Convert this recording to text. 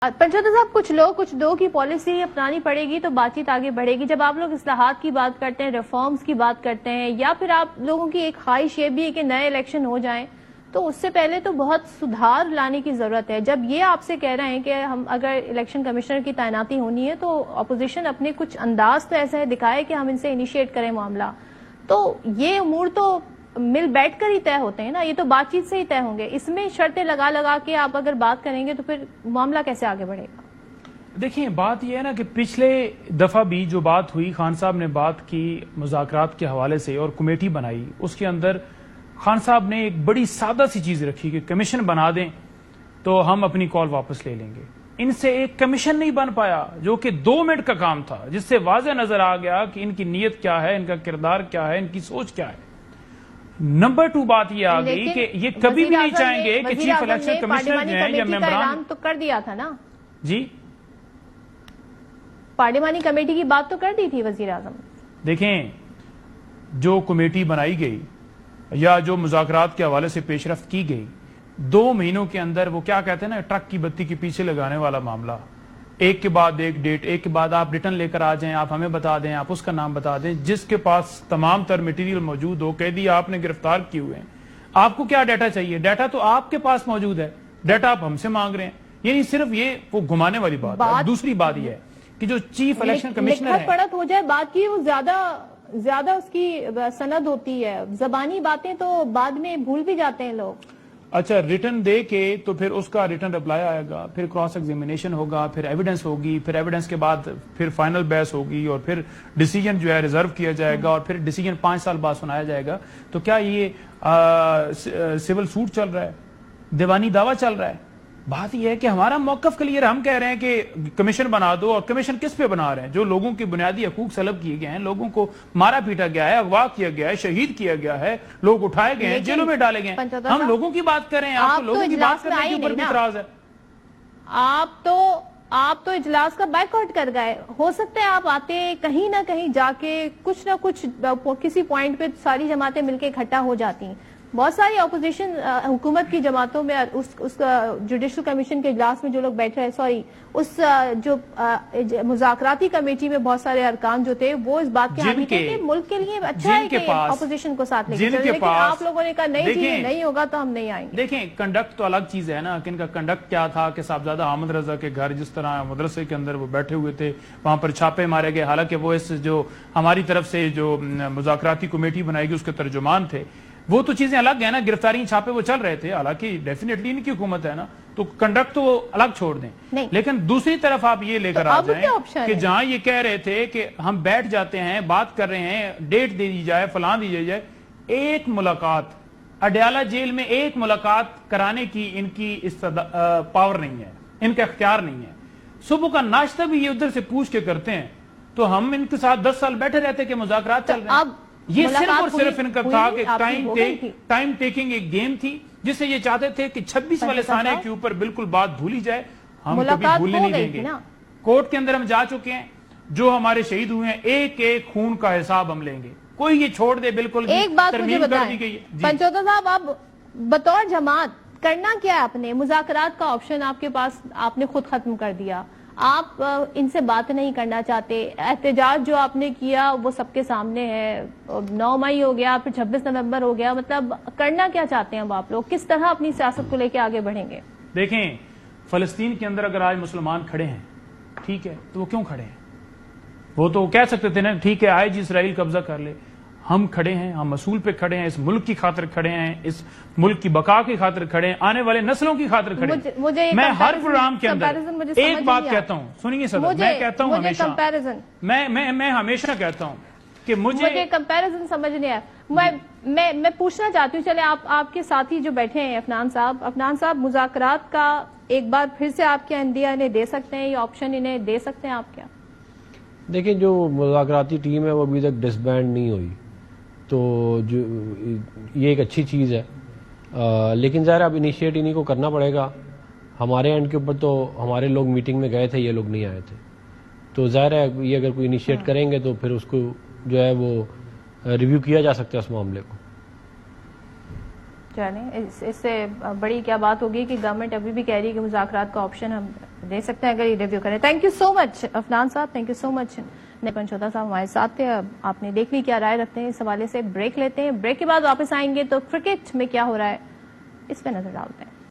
پنچوتر صاحب کچھ دو کی پالیسی اپنانی پڑے گی تو بات چیت آگے بڑھے گی. جب آپ لوگ اصلاحات کی بات کرتے ہیں، ریفارمز کی بات کرتے ہیں، یا پھر آپ لوگوں کی ایک خواہش یہ بھی ہے کہ نئے الیکشن ہو جائیں، تو اس سے پہلے تو بہت سدھار لانے کی ضرورت ہے. جب یہ آپ سے کہہ رہے ہیں کہ ہم اگر الیکشن کمشنر کی تعیناتی ہونی ہے تو اپوزیشن اپنے کچھ انداز تو ایسا ہے دکھائے کہ ہم ان سے انیشیٹ کریں معاملہ. تو یہ امور تو مل بیٹھ کر ہی طے ہوتے ہیں نا، یہ تو بات چیت سے ہی طے ہوں گے. اس میں شرطیں لگا کے آپ اگر بات کریں گے تو پھر معاملہ کیسے آگے بڑھے گا؟ دیکھیں بات یہ ہے نا کہ پچھلے دفعہ بھی جو بات ہوئی، خان صاحب نے بات کی مذاکرات کے حوالے سے اور کمیٹی بنائی، اس کے اندر خان صاحب نے ایک بڑی سادہ سی چیز رکھی کہ کمیشن بنا دیں تو ہم اپنی کال واپس لے لیں گے. ان سے ایک کمیشن نہیں بن پایا جو کہ 2 منٹ کا کام تھا، جس سے واضح نظر آ گیا کہ ان کی نیت کیا ہے، ان کا کردار کیا ہے، ان کی سوچ کیا ہے. نمبر 2 بات یہ آ گئی کہ یہ کبھی بھی نہیں چاہیں گے کہ چیف الیکشن کمشنر جو ہیں یا ممبران تو کر دیا تھا نا جی، پارلیمانی کمیٹی کی بات تو کر دی تھی وزیر اعظم. دیکھیں جو کمیٹی بنائی گئی یا جو مذاکرات کے حوالے سے پیش رفت کی گئی، 2 مہینوں کے اندر وہ کیا کہتے ہیں نا، ٹرک کی بتی کے پیچھے لگانے والا معاملہ، ایک کے بعد ایک ڈیٹ، ایک کے بعد آپ ریٹرن لے کر آ جائیں، آپ ہمیں بتا دیں، آپ اس کا نام بتا دیں، جس کے پاس تمام تر میٹیریل موجود ہو. قیدی آپ نے گرفتار کیے ہوئے ہیں، آپ کو کیا ڈیٹا چاہیے؟ ڈیٹا تو آپ کے پاس موجود ہے، ڈیٹا آپ ہم سے مانگ رہے ہیں. یعنی صرف یہ وہ گھمانے والی بات ہے. دوسری بات یہ ہے کہ جو چیف الیکشن کمشنر ہے، لکھت پڑھت ہو جائے بات کی، وہ زیادہ اس کی سند ہوتی ہے. زبانی باتیں تو بعد میں بھول بھی جاتے ہیں لوگ. اچھا ریٹرن دے کے تو پھر اس کا ریٹرن رپلائی آئے گا، پھر کراس ایگزامینیشن ہوگا، پھر ایویڈنس ہوگی، پھر ایویڈنس کے بعد پھر فائنل بحث ہوگی، اور پھر ڈیسیجن جو ہے ریزرو کیا جائے گا، اور پھر ڈیسیجن 5 سال بعد سنایا جائے گا. تو کیا یہ سول سوٹ چل رہا ہے، دیوانی دعویٰ چل رہا ہے؟ بات یہ ہے کہ ہمارا موقف کلیئر. ہم کہہ رہے ہیں کہ کمیشن بنا دو. اور کمیشن کس پہ بنا رہے ہیں؟ جو لوگوں کے بنیادی حقوق سلب کیے گئے ہیں، لوگوں کو مارا پیٹا گیا ہے، اغوا کیا گیا ہے، شہید کیا گیا ہے، لوگ اٹھائے گئے ہیں، جیلوں میں ڈالے گئے ہیں. ہم لوگوں کی بات کر رہے ہیں، آپ کو لوگوں کی بات کرنے کے اوپر بھی اعتراض ہے. آپ تو اجلاس کا بیک آؤٹ کر گئے. ہو سکتا ہے آپ آتے کہیں نہ کہیں جا کے کچھ نہ کچھ کسی پوائنٹ پہ ساری جماعتیں مل کے اکٹھا ہو جاتی ہیں. بہت ساری اپوزیشن حکومت کی جماعتوں میں اس جوڈیشل کمیشن کے اجلاس میں جو لوگ بیٹھ رہے ہیں، اس جو مذاکراتی کمیٹی میں بہت سارے ارکان جو تھے وہ اس بات کے حامی تھے کہ ملک کے لیے اچھا ہے کہ اپوزیشن کو ساتھ لے کے چلیں. لیکن آپ لوگوں نے کہا نہیں جی نہیں ہوگا تو ہم نہیں آئیں گے. دیکھیں کنڈکٹ تو الگ چیز ہے نا، کہ ان کا کنڈکٹ کیا تھا کہ صاحبزادہ احمد رضا کے گھر جس طرح مدرسے کے اندر وہ بیٹھے ہوئے تھے، وہاں پر چھاپے مارے گئے. حالانکہ وہ اس جو ہماری طرف سے جو مذاکراتی کمیٹی بنائی گئی اس کے ترجمان تھے. وہ تو چیزیں الگ ہیں نا، گرفتاری چھاپے وہ چل رہے تھے، حالانکہ ڈیفینیٹلی ان کی حکومت ہے نا، تو کنڈکٹ تو وہ الگ چھوڑ دیں. لیکن دوسری طرف آپ یہ لے کر آ جائیں کہ جہاں یہ کہہ رہے تھے کہ ہم بیٹھ جاتے ہیں، بات کر رہے ہیں، ڈیٹ دے دی جائے، فلاں دی جائے. ایک ملاقات اڈیالہ جیل میں ایک ملاقات کرانے کی ان کی پاور نہیں ہے، ان کا اختیار نہیں ہے. صبح کا ناشتہ بھی یہ ادھر سے پوچھ کے کرتے ہیں. تو ہم ان کے ساتھ 10 سال بیٹھے رہتے کہ مذاکرات چل رہے ہیں. یہ صرف اور صرف ان کا تھا کہ ٹائم ٹیکنگ ایک گیم تھی، جس سے یہ چاہتے تھے کہ 26 والے سانے کے اوپر بالکل بات بھولی جائے. ہم کبھی بھولنے نہیں دیں گے. کورٹ کے اندر ہم جا چکے ہیں، جو ہمارے شہید ہوئے ہیں ایک ایک خون کا حساب ہم لیں گے. کوئی یہ چھوڑ دے بالکل. ایک بات مجھے بتائیں پنچوتر صاحب، آپ بطور جماعت کرنا کیا ہے؟ اپنے مذاکرات کا آپشن آپ کے پاس آپ نے خود ختم کر دیا. آپ ان سے بات نہیں کرنا چاہتے. احتجاج جو آپ نے کیا وہ سب کے سامنے ہے. 9 مئی ہو گیا، پھر 26 نومبر ہو گیا. مطلب کرنا کیا چاہتے ہیں اب آپ لوگ؟ کس طرح اپنی سیاست کو لے کے آگے بڑھیں گے؟ دیکھیں فلسطین کے اندر اگر آج مسلمان کھڑے ہیں، ٹھیک ہے، تو وہ کیوں کھڑے ہیں؟ وہ تو کہہ سکتے تھے نا ٹھیک ہے آئے جی اسرائیل قبضہ کر لے. ہم کھڑے ہیں، ہم اصول پہ کھڑے ہیں، اس ملک کی خاطر کھڑے ہیں، اس ملک کی بقا کی خاطر کھڑے ہیں، آنے والے نسلوں کی خاطر کھڑے ہیں. میں ہر پروگرام کے اندر ایک بات کہتا ہوں، سنیے صدر، میں کہتا ہوں ہمیشہ، میں ہمیشہ کہتا ہوں کہ مجھے کمپیریزن سمجھ نہیں آیا. میں پوچھنا چاہتی ہوں، چلے آپ کے ساتھی جو بیٹھے ہیں عفنان صاحب، مذاکرات کا ایک بار پھر سے آپ کیا اندیا انہیں دے سکتے ہیں، یہ آپشن انہیں دے سکتے ہیں آپ کیا؟ دیکھیں جو مذاکراتی ٹیم ہے وہ ابھی تک ڈسبینڈ نہیں ہوئی، تو جو یہ ایک اچھی چیز ہے. لیکن ظاہر اب انیشیٹ انہیں کو کرنا پڑے گا. ہمارے اینڈ کے اوپر تو ہمارے لوگ میٹنگ میں گئے تھے، یہ لوگ نہیں آئے تھے. تو ظاہر ہے یہ اگر کوئی انیشیٹ کریں گے تو پھر اس کو جو ہے وہ ریویو کیا جا سکتا ہے اس معاملے کو. چلیں اس سے بڑی کیا بات ہوگی کہ گورنمنٹ ابھی بھی کہہ رہی ہے کہ مذاکرات کا آپشن ہم دے سکتے ہیں اگر یہ ریویو کریں. تھینک یو سو مچ عفنان صاحب, تھینک یو سو مچ. پنچوتا صاحب ہمارے ساتھ تھے. اب آپ نے دیکھ لی کیا رائے رکھتے ہیں اس حوالے سے. بریک لیتے ہیں, بریک کے بعد واپس آئیں گے تو کرکٹ میں کیا ہو رہا ہے اس پہ نظر ڈالتے ہیں.